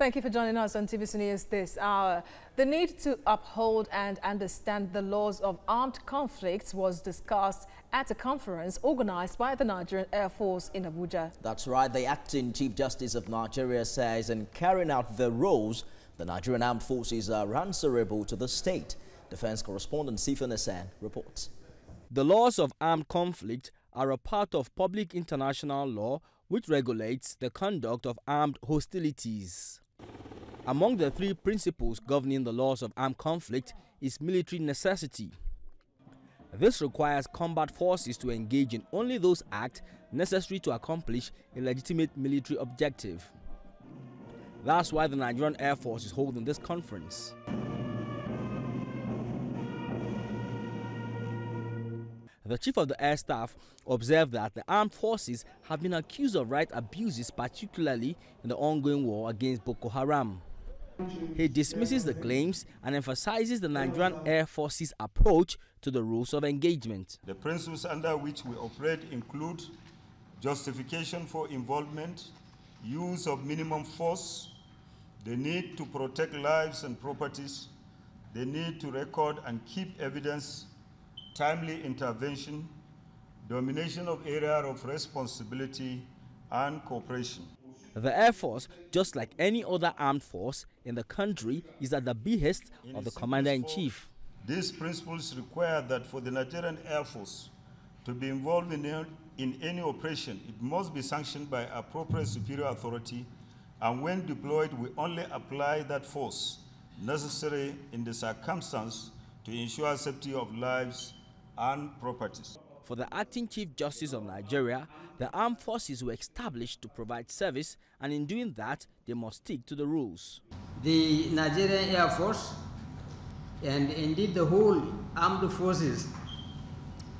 Thank you for joining us on TVC News this hour. The need to uphold and understand the laws of armed conflicts was discussed at a conference organized by the Nigerian Air Force in Abuja. That's right. The acting Chief Justice of Nigeria says in carrying out their roles, the Nigerian Armed Forces are answerable to the state. Defense correspondent Sifon Esen reports. The laws of armed conflict are a part of public international law which regulates the conduct of armed hostilities. Among the three principles governing the laws of armed conflict is military necessity. This requires combat forces to engage in only those acts necessary to accomplish a legitimate military objective. That's why the Nigerian Air Force is holding this conference. The Chief of the Air Staff observed that the armed forces have been accused of right abuses, particularly in the ongoing war against Boko Haram. He dismisses the claims and emphasizes the Nigerian Air Force's approach to the rules of engagement. The principles under which we operate include justification for involvement, use of minimum force, the need to protect lives and properties, the need to record and keep evidence, timely intervention, domination of area of responsibility, and cooperation. The Air Force, just like any other armed force in the country, is at the behest of the Commander-in-Chief. These principles require that for the Nigerian Air Force to be involved in any operation, it must be sanctioned by appropriate superior authority, and when deployed, we only apply that force necessary in the circumstance to ensure safety of lives and properties. For the acting Chief Justice of Nigeria, the armed forces were established to provide service, and in doing that, they must stick to the rules. The Nigerian Air Force and indeed the whole armed forces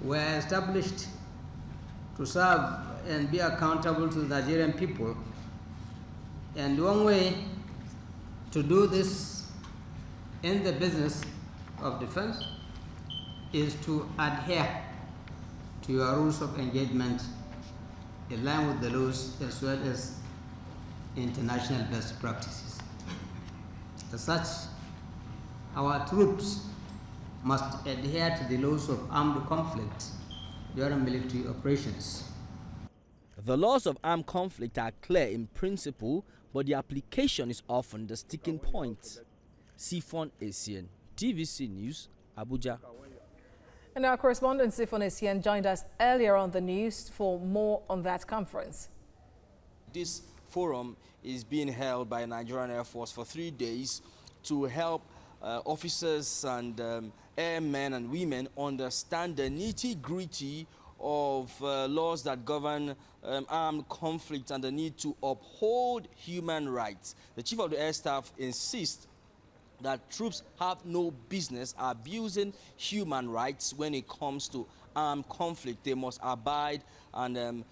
were established to serve and be accountable to the Nigerian people. And one way to do this in the business of defense is to adhere to your rules of engagement in line with the laws as well as international best practices. As such, our troops must adhere to the laws of armed conflict during military operations. The laws of armed conflict are clear in principle, but the application is often the sticking point. Sifon Esen, TVC News, Abuja. And our correspondent Sifon Esen joined us earlier on the news for more on that conference. This forum is being held by Nigerian Air Force for 3 days to help officers and airmen and women understand the nitty-gritty of laws that govern armed conflict and the need to uphold human rights. The Chief of the Air Staff insists that troops have no business abusing human rights when it comes to armed conflict. They must abide and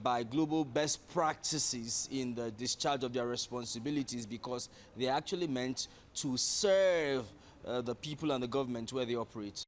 by global best practices in the discharge of their responsibilities, because they are actually meant to serve the people and the government where they operate.